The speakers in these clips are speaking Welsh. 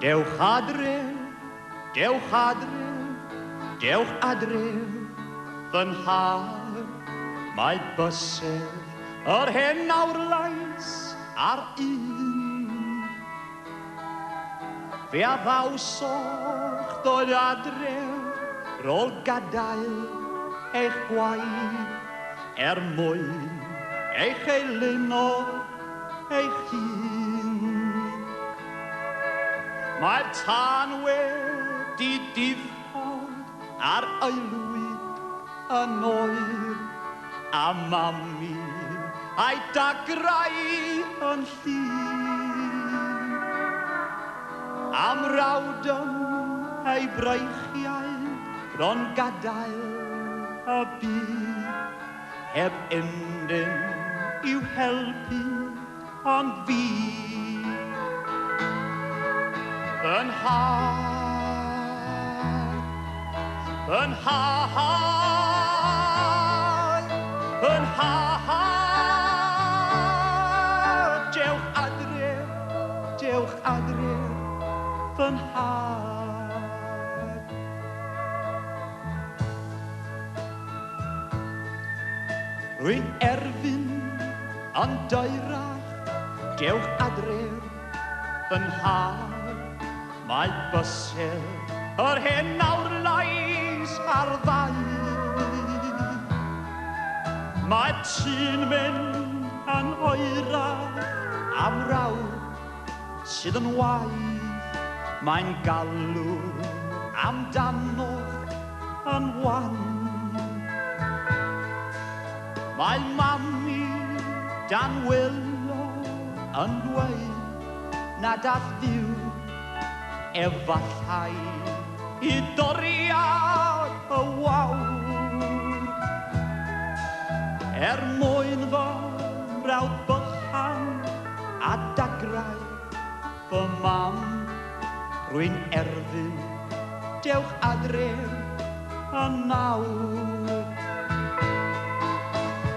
Dewch adref, dewch adref, dewch adref, fy nhad. Mae bysedd yr hen awr lais ar un. Fe a ddawsoch ddod adref rôl gadael eich gwaith mwyn eich eiluno eich hun. Mae'r tân wedi diffod ar aelwyd yn oer a mami a'i dagrau yn llun. Am rawdym ei breichiau bron gadael y byd heb undyn i'w helpu ond fi. Fy nhad, fy nhad, fy nhad, dewch adref, fy nhad. Rwy'n erfyn yn doerach, dewch adref, fy nhad. Mae bysedd yr hen awr lais ar ddau. Mae tîn mynd yn oerach am rawd sydd yn waith. Mae'n galw amdanoch yn wan. Mae mami dan wylo yn dweud nad ath ddiw efallai I doriad y wawr. Mwyn fy mrawd bychan a dagrau fy mam, rwy'n erfyn dewch adref yn nawr.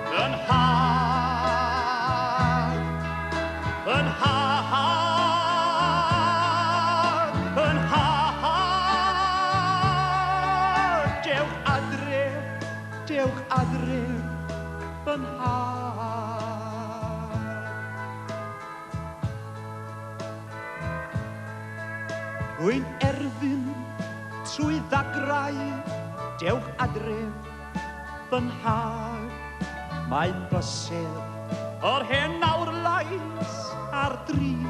Fy nhad, fy nhad, fy nhad, dewch adref fy nhad. Rwy'n erfyn trwy ddagrau dewch adref fy nhad. Mae bysedd yr hen awr lais ar drin.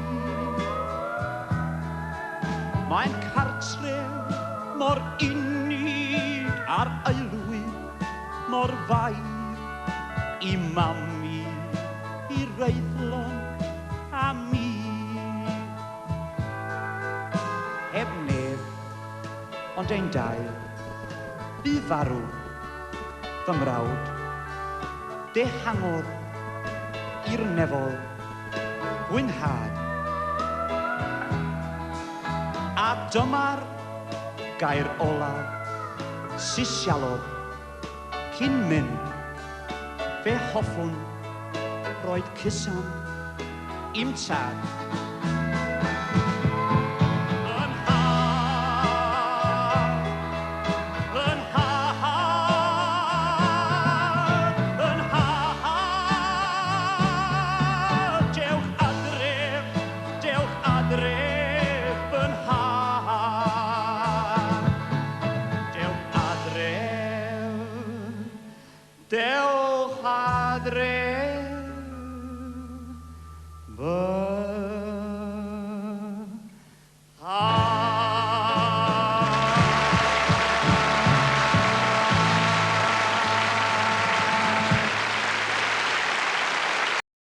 Mae'n cartref mor unig ar aelwyd mor fair. I mami, I reithlon a mi. Heb neb, ond ein dau, bu farw fy mrawd. Dehangodd i'r nefol gwynhad. A dyma'r gair olaf sisialodd cyn mynd. Fe hoffwn roed cysan i'm tad. Dewch adref, fy